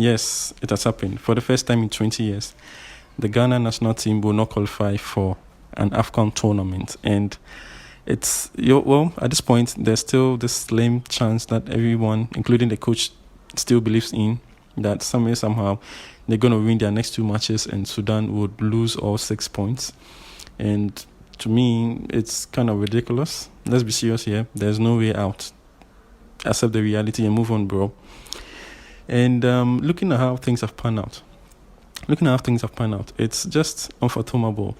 Yes, it has happened. For the first time in 20 years, the Ghana national team will not qualify for an Afcon tournament. And at this point, there's still this slim chance that everyone, including the coach, still believes in that somehow they're going to win their next 2 matches and Sudan would lose all 6 points. And to me, it's kind of ridiculous. Let's be serious here. There's no way out. Accept the reality and move on, bro. And looking at how things have panned out, it's just unfathomable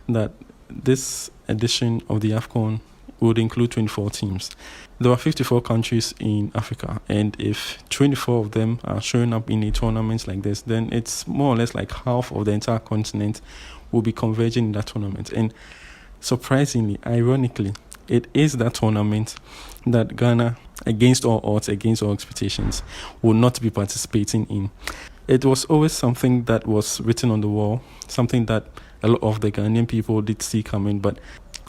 that this edition of the Afcon would include 24 teams. There are 54 countries in Africa, and if 24 of them are showing up in a tournament like this, then it's more or less like half of the entire continent will be converging in that tournament. And surprisingly, ironically, it is that tournament that Ghana, against all odds, against all expectations, will not be participating in. It was always something that was written on the wall, something that a lot of the Ghanaian people did see coming, but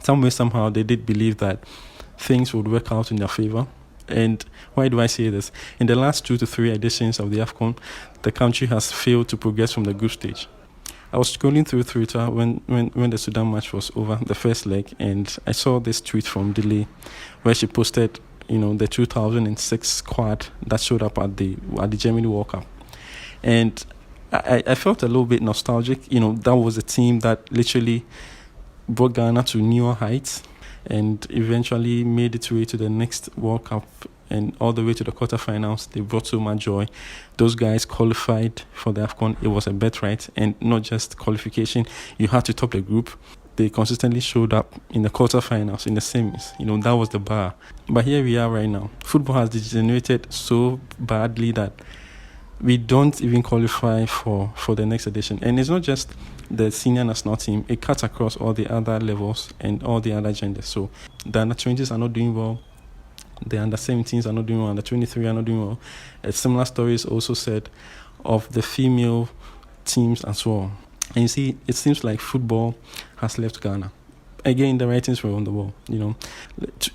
somehow they did believe that things would work out in their favor. And why do I say this? In the last 2 to 3 editions of the Afcon, the country has failed to progress from the group stage. I was scrolling through Twitter when the Sudan match was over, the first leg, and I saw this tweet from Delay where she posted, the 2006 squad that showed up at the Germany World Cup. And I felt a little bit nostalgic. That was a team that literally brought Ghana to newer heights and eventually made its way to the next World Cup and all the way to the quarterfinals. They brought so much joy. Those guys qualified for the Afcon. It was a birthright, and not just qualification. You had to top the group. They consistently showed up in the quarterfinals, in the semis. That was the bar. But here we are right now. Football has degenerated so badly that we don't even qualify for the next edition. And it's not just the senior national team. It cuts across all the other levels and all the other genders. So the under-20s are not doing well. The under-17s are not doing well. Under-23 are not doing well. A similar story is also said of the female teams as well. And you see, it seems like football has left Ghana. Again, the writings were on the wall.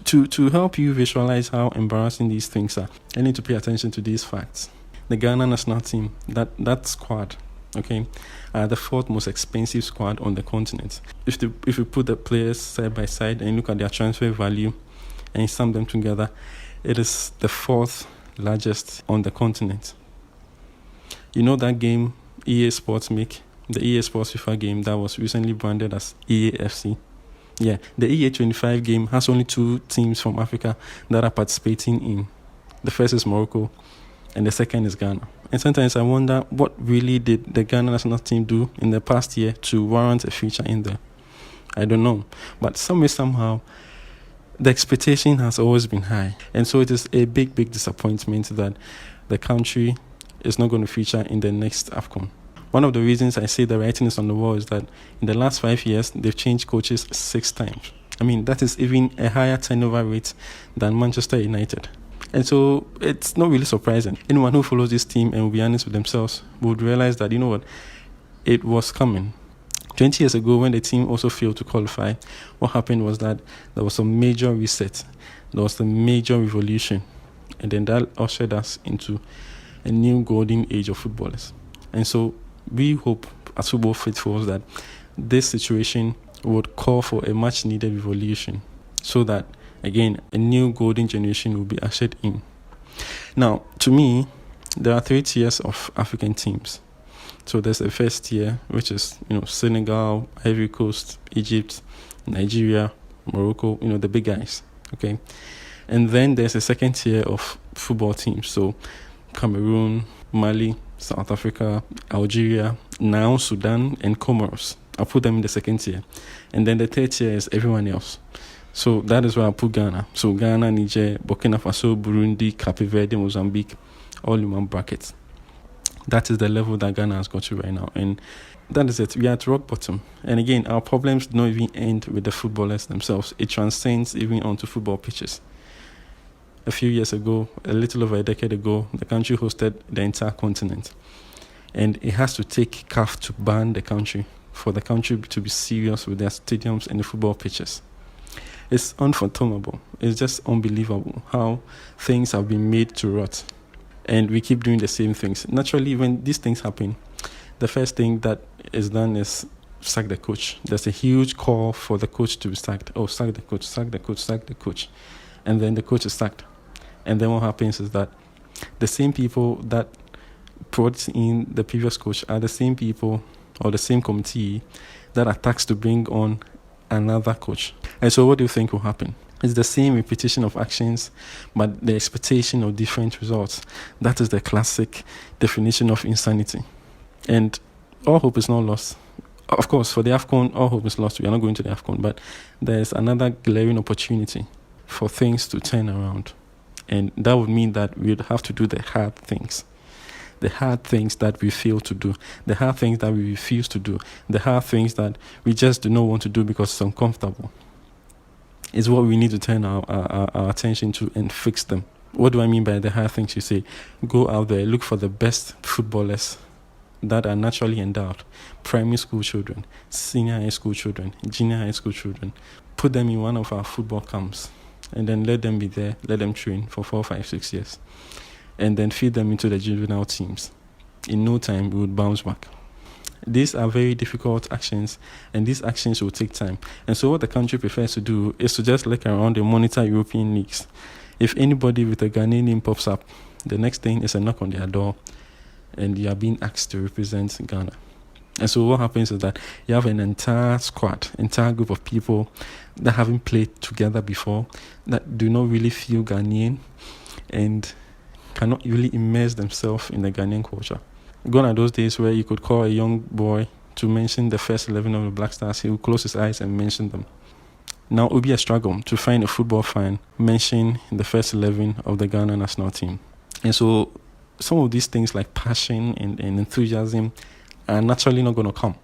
To help you visualize how embarrassing these things are, I need to pay attention to these facts. The Ghana national team, that squad, okay, the 4th most expensive squad on the continent. If you put the players side by side and look at their transfer value and you sum them together, it is the 4th largest on the continent. That game EA Sports make, the EA Sports FIFA game that was recently branded as EAFC. Yeah, the EA25 game has only 2 teams from Africa that are participating in. The first is Morocco, and the second is Ghana. And sometimes I wonder, what really did the Ghana national team do in the past year to warrant a feature in there? I don't know. But somehow, the expectation has always been high. And so it is a big disappointment that the country is not going to feature in the next Afcon. One of the reasons I say the writing is on the wall is that in the last 5 years, they've changed coaches 6 times. I mean, that is even a higher turnover rate than Manchester United. And so it's not really surprising. Anyone who follows this team and will be honest with themselves would realize that, it was coming. 20 years ago, when the team also failed to qualify, what happened was that there was a major reset. There was a major revolution. And then that ushered us into a new golden age of footballers. And so we hope, as football faithfuls, that this situation would call for a much needed revolution so that, again, a new golden generation will be ushered in. Now, to me, there are 3 tiers of African teams. So there's the first tier, which is, Senegal, Ivory Coast, Egypt, Nigeria, Morocco, the big guys, okay? And then there's a second tier of football teams. So Cameroon, Mali, South Africa, Algeria, now Sudan, and Comoros. I'll put them in the second tier. And then the third tier is everyone else. So that is where I put Ghana. So Ghana, Niger, Burkina Faso, Burundi, Cape Verde, Mozambique, all in one bracket. That is the level that Ghana has got to right now. And that is it. We are at rock bottom. And again, our problems don't even end with the footballers themselves. It transcends even onto football pitches. A few years ago, a little over a decade ago, the country hosted the entire continent. And it has to take CAF to ban the country for the country to be serious with their stadiums and the football pitches. It's unfathomable. It's just unbelievable how things have been made to rot. and we keep doing the same things. Naturally, when these things happen, the first thing that is done is sack the coach. There's a huge call for the coach to be sacked. Oh, sack the coach, sack the coach, sack the coach. And then the coach is sacked. And then what happens is that the same people that brought in the previous coach are the same people or the same committee that attacks to bring on another coach. And so what do you think will happen? It's the same repetition of actions, but the expectation of different results. That is the classic definition of insanity. And all hope is not lost. Of course, for the Afcon, all hope is lost. We are not going to the Afcon, but there's another glaring opportunity for things to turn around. And that would mean that we would have to do the hard things. The hard things that we fail to do. The hard things that we refuse to do. The hard things that we just do not want to do because it's uncomfortable. Is what we need to turn our attention to and fix them. What do I mean by the hard things? You say, go out there, look for the best footballers that are naturally endowed. Primary school children, senior high school children, junior high school children. Put them in one of our football camps and then let them be there, let them train for 4, 5, 6 years. And then feed them into the juvenile teams. In no time, we would bounce back. These are very difficult actions, and these actions will take time. And so what the country prefers to do is to just look around and monitor European leagues. If anybody with a Ghanaian name pops up, the next thing is a knock on their door, and you are being asked to represent Ghana. And so what happens is that you have an entire squad, entire group of people that haven't played together before, that do not really feel Ghanaian, and cannot really immerse themselves in the Ghanaian culture. Gone are those days where you could call a young boy to mention the first 11 of the Black Stars. He would close his eyes and mention them. Now it would be a struggle to find a football fan mention the first 11 of the Ghana national team. And so some of these things like passion and enthusiasm are naturally not going to come,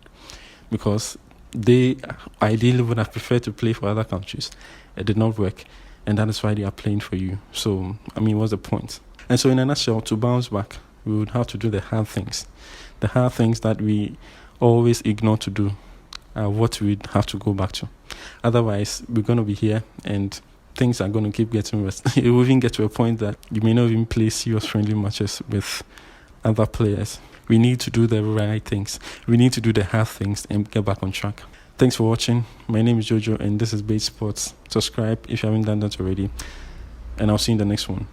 because they ideally would have preferred to play for other countries. It did not work, and that is why they are playing for you. So, I mean, what's the point? And so in a nutshell, to bounce back, we would have to do the hard things. The hard things that we always ignore to do are what we'd have to go back to. Otherwise, we're going to be here and things are going to keep getting worse. It will even get to a point that you may not even play serious friendly matches with other players. We need to do the right things. We need to do the hard things and get back on track. Thanks for watching. My name is Jojo and this is Bait Sports. Subscribe if you haven't done that already. And I'll see you in the next one.